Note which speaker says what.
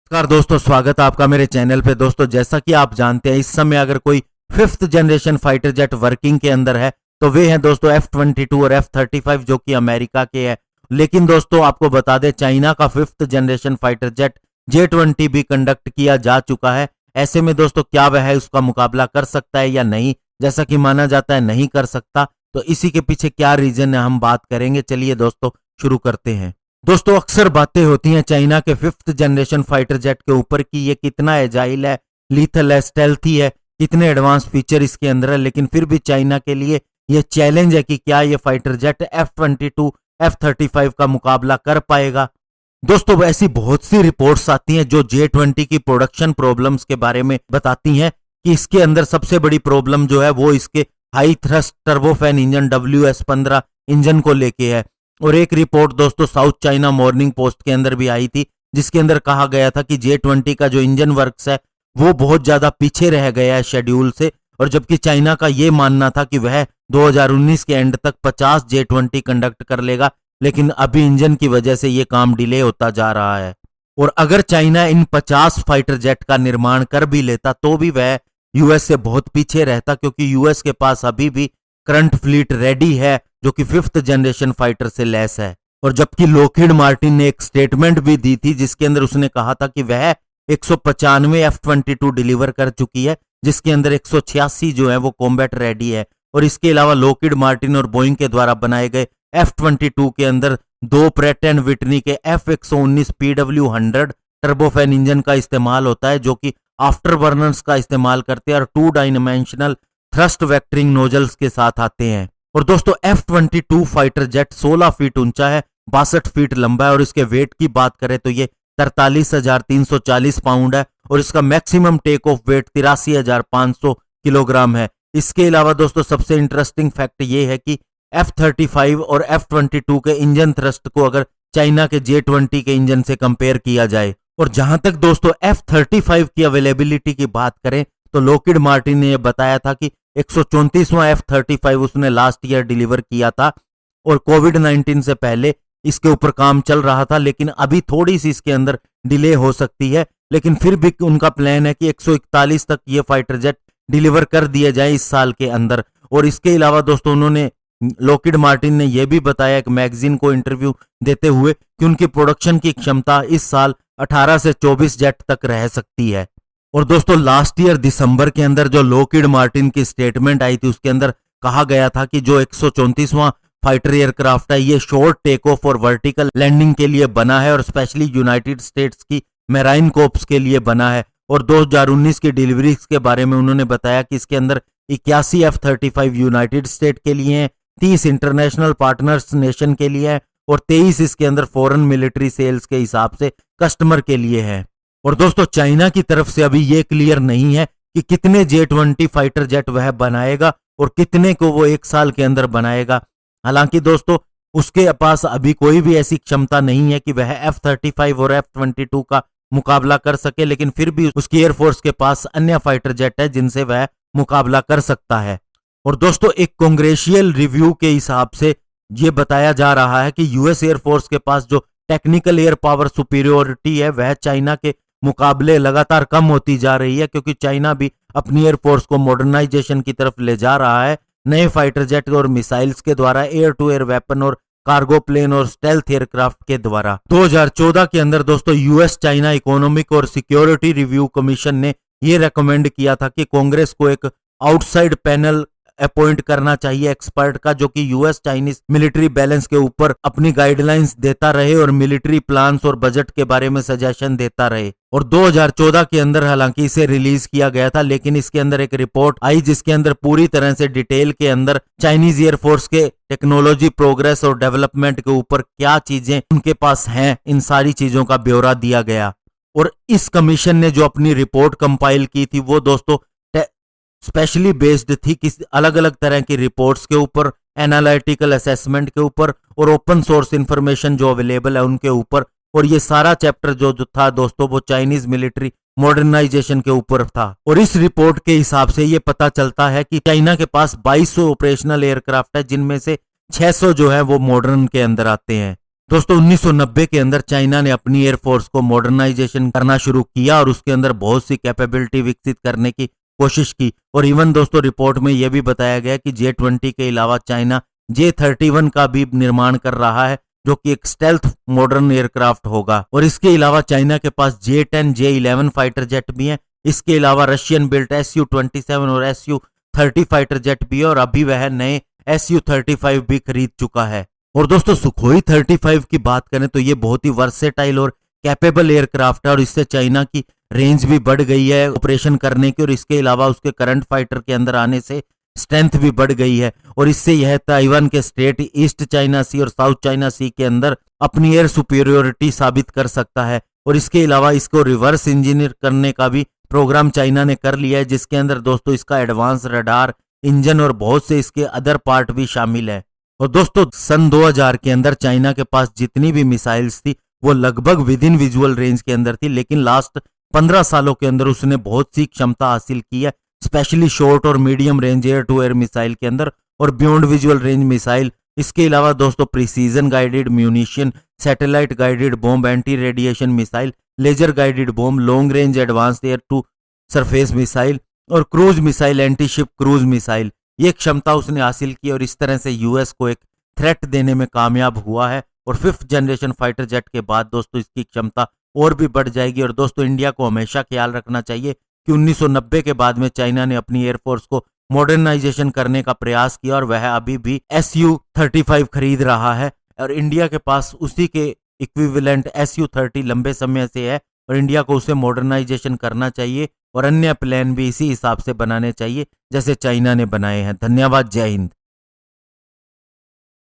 Speaker 1: नमस्कार दोस्तों, स्वागत है आपका मेरे चैनल पे। दोस्तों, जैसा कि आप जानते हैं, इस समय अगर कोई 5th generation fighter jet working के अंदर है तो वे हैं दोस्तों F-22 और F-35 जो कि अमेरिका के हैं। लेकिन दोस्तों, आपको बता दें, चाइना का 5th generation fighter jet J-20 भी कंडक्ट किया जा चुका है। ऐसे में दोस्तों, क्या वह उसका मुकाबला कर सकता है या नहीं? जैसा कि माना जाता है नहीं कर सकता, तो इसी के पीछे क्या रीजन है हम बात करेंगे। चलिए दोस्तों, शुरू करते हैं। दोस्तों, अक्सर बातें होती हैं चाइना के 5th जनरेशन फाइटर जेट के ऊपर कि ये कितना एजाइल है, लीथल है, स्टेल्थी है, कितने एडवांस फीचर इसके अंदर है। लेकिन फिर भी चाइना के लिए ये चैलेंज है कि क्या ये फाइटर जेट F-22 F-35 का मुकाबला कर पाएगा। दोस्तों, ऐसी बहुत सी रिपोर्ट्स आती हैं जो J-20 की प्रोडक्शन प्रॉब्लम्स के बारे में बताती हैं कि इसके अंदर सबसे बड़ी प्रॉब्लम जो है वो इसके high thrust turbofan engine WS-15 engine को लेके है। और एक रिपोर्ट दोस्तों साउथ चाइना मॉर्निंग पोस्ट के अंदर भी आई थी, जिसके अंदर कहा गया था कि J-20 का जो इंजन वर्क्स है वो बहुत ज्यादा पीछे रह गया है शेड्यूल से। और जबकि चाइना का ये मानना था कि वह 2019 के एंड तक 50 J-20 कंडक्ट कर लेगा, लेकिन अभी इंजन की वजह से ये काम डिले होता जा रहा है। और अगर चाइना इन 50 फाइटर जेट का निर्माण कर भी लेता तो भी वह यूएस से बहुत पीछे रहता, क्योंकि यूएस के पास अभी भी करंट फ्लीट रेडी है जो कि 5th जनरेशन फाइटर से लेस है। और जबकि लॉकहीड मार्टिन ने एक स्टेटमेंट भी दी थी जिसके अंदर उसने कहा था कि वह 195 F-22 डिलीवर कर चुकी है, जिसके अंदर 186 जो है वो कॉम्बैट रेडी है। और इसके अलावा लॉकहीड मार्टिन और बोइंग के द्वारा बनाए गए F-22 के अंदर 2 प्रैट एंड विटनी के F-119 PW100 टर्बोफैन इंजन का इस्तेमाल होता है, जो कि आफ्टर बर्नर्स का इस्तेमाल करते हैं और 2 डायमेंशनल थ्रस्ट वेक्टरिंग नोजल्स के साथ आते हैं। और दोस्तों, F-22 फाइटर जेट 16 फीट ऊंचा है, 62 फीट लंबा है और इसके वेट की बात करें तो ये 43,340 पाउंड है और इसका maximum take off weight 83,500 kilogram है। इसके अलावा दोस्तों, सबसे इंटरेस्टिंग फैक्ट ये है कि F-35 और F-22 के इंजन थ्रस्ट को अगर चाइना के J-20 के इंजन से कंपेयर किया जाए, और जहां तक दोस्तों F-35 की अवेलेबिलिटी की बात करें तो लॉकहीड मार्टिन ने यह बताया था कि 134वां F-35 उसने लास्ट ईयर डिलीवर किया था और कोविड-19 से पहले इसके ऊपर काम चल रहा था। लेकिन अभी थोड़ी सी इसके अंदर डिले हो सकती है, लेकिन फिर भी उनका प्लान है कि 141 तक ये फाइटर जेट डिलीवर कर दिए जाए इस साल के अंदर। और इसके अलावा दोस्तों, उन्होंने लॉकहीड मार्टिन ने यह भी बताया एक मैगजीन को इंटरव्यू देते हुए कि उनकी प्रोडक्शन की क्षमता इस साल 18 से 24 जेट तक रह सकती है। और दोस्तों, लास्ट ईयर दिसंबर के अंदर जो लॉकहीड मार्टिन की स्टेटमेंट आई थी उसके अंदर कहा गया था कि जो 134वां फाइटर एयरक्राफ्ट है ये शॉर्ट टेक ऑफ और वर्टिकल लैंडिंग के लिए बना है और स्पेशली यूनाइटेड स्टेट्स की मैराइन कोर्प्स के लिए बना है। और 2019 की डिलीवरीज के बारे में उन्होंने बताया कि इसके अंदर 81 F-35 यूनाइटेड स्टेट के लिए हैं, 30 इंटरनेशनल पार्टनर्स नेशन के लिए है और 23 इसके अंदर फॉरेन मिलिट्री सेल्स के हिसाब से कस्टमर के लिए है। और दोस्तों, चाइना की तरफ से अभी ये क्लियर नहीं है कि कितने J-20 फाइटर जेट वह बनाएगा और कितने को वो एक साल के अंदर बनाएगा। हालांकि दोस्तों, उसके पास अभी कोई भी ऐसी क्षमता नहीं है कि वह F-35 और F-22 का मुकाबला कर सके, लेकिन फिर भी उसकी एयरफोर्स के पास अन्य फाइटर जेट है जिनसे वह मुकाबला कर सकता है। और दोस्तों, एक कांग्रेशियल रिव्यू के हिसाब से ये बताया जा रहा है कि यूएस एयरफोर्स के पास जो टेक्निकल एयर पावर सुपीरियोरिटी है वह चाइना के मुकाबले लगातार कम होती जा रही है, क्योंकि चाइना भी अपनी एयरफोर्स को मॉडर्नाइजेशन की तरफ ले जा रहा है नए फाइटर जेट और मिसाइल्स के द्वारा, एयर टू एयर वेपन और कार्गो प्लेन और स्टेल्थ एयरक्राफ्ट के द्वारा। 2014 के अंदर दोस्तों यूएस चाइना इकोनॉमिक और सिक्योरिटी रिव्यू कमीशन ने यह रेकमेंड किया था कि कांग्रेस को एक आउटसाइड पैनल अपॉइंट करना चाहिए एक्सपर्ट का, जो कि यूएस चाइनीज मिलिट्री बैलेंस के ऊपर अपनी गाइडलाइंस देता रहे और मिलिट्री प्लान्स और बजट के बारे में सजेशन देता रहे। और 2014 के अंदर हालांकि इसे रिलीज किया गया था, लेकिन इसके अंदर एक रिपोर्ट आई जिसके अंदर पूरी तरह से डिटेल के अंदर चाइनीज एयरफोर्स के टेक्नोलॉजी प्रोग्रेस और डेवलपमेंट के ऊपर क्या चीजें उनके पास हैं, इन सारी चीजों का ब्यौरा दिया गया। और इस कमीशन ने जो अपनी रिपोर्ट कंपाइल की थी वो दोस्तों स्पेशली बेस्ड थी किसी अलग अलग तरह की रिपोर्ट्स के ऊपर, एनालिटिकल असेसमेंट के ऊपर और ओपन सोर्स इंफॉर्मेशन जो अवेलेबल है उनके ऊपर। और ये सारा चैप्टर जो था दोस्तों वो चाइनीज मिलिट्री मॉडर्नाइजेशन के ऊपर था। और इस रिपोर्ट के हिसाब से ये पता चलता है कि चाइना के पास 2200 ऑपरेशनल एयरक्राफ्ट है, जिनमें से 600 जो है वो मॉडर्न के अंदर आते हैं। दोस्तों 1990 के अंदर चाइना ने अपनी एयरफोर्स को मॉडर्नाइजेशन करना शुरू किया और उसके अंदर बहुत सी कैपेबिलिटी विकसित करने की कोशिश की। और इवन दोस्तों रिपोर्ट में यह भी बताया गया कि J-20 के अलावा चाइना J-31 का भी निर्माण कर रहा है, जो कि एक स्टेल्थ मॉडर्न एयरक्राफ्ट होगा। और इसके अलावा चाइना के पास J-10, J-11 फाइटर जेट भी हैं। इसके अलावा रशियन बिल्ट Su-27 और Su-30 फाइटर जेट भी है और अभी वह नए Su-35 भी खरीद चुका है। और दोस्तों सुखोई 35 की बात करें तो ये बहुत ही वर्सेटाइल और कैपेबल एयरक्राफ्ट है और इससे चाइना की रेंज भी बढ़ गई है ऑपरेशन करने की। और इसके अलावा उसके करंट फाइटर के अंदर आने से स्ट्रेंथ भी बढ़ गई है और इससे यह ताइवान के स्टेट ईस्ट चाइना सी और साउथ चाइना सी के अंदर अपनी एयर सुपीरियोरिटी साबित कर सकता है। और इसके अलावा इसको रिवर्स इंजीनियर करने का भी प्रोग्राम चाइना ने कर लिया है, जिसके अंदर दोस्तों इसका एडवांस रडार, इंजन और बहुत से इसके अदर पार्ट भी शामिल है। और दोस्तों सन 2000 के अंदर चाइना के पास जितनी भी मिसाइल्स थी वो लगभग विद इन विजुअल रेंज के अंदर थी, लेकिन लास्ट 15 सालों के अंदर उसने बहुत सी क्षमता हासिल की है, स्पेशली शॉर्ट और medium range air to air missile के अंदर और बियॉन्ड विजुअल रेंज मिसाइल। इसके अलावा दोस्तों precision guided munition, satellite guided bomb, anti radiation missile, laser guided bomb, long range advance air to surface missile और cruise missile, anti ship cruise missile, ये क्षमता उसने हासिल की और इस तरह से यूएस को एक थ्रेट देने में कामयाब हुआ है। और 5th जनरेशन फाइटर जेट के बाद दोस्तों इसकी क्षमता और भी बढ़ जाएगी। और दोस्तों इंडिया को हमेशा ख्याल रखना चाहिए कि 1990 के बाद में चाइना ने अपनी एयरफोर्स को मॉडर्नाइजेशन करने का प्रयास किया और वह अभी भी Su-35 खरीद रहा है और इंडिया के पास उसी के इक्विवेलेंट Su-30 लंबे समय से है और इंडिया को उसे मॉडर्नाइजेशन करना चाहिए और अन्य प्लान भी इसी हिसाब से बनाने चाहिए जैसे चाइना ने बनाए हैं। धन्यवाद, जय हिंद।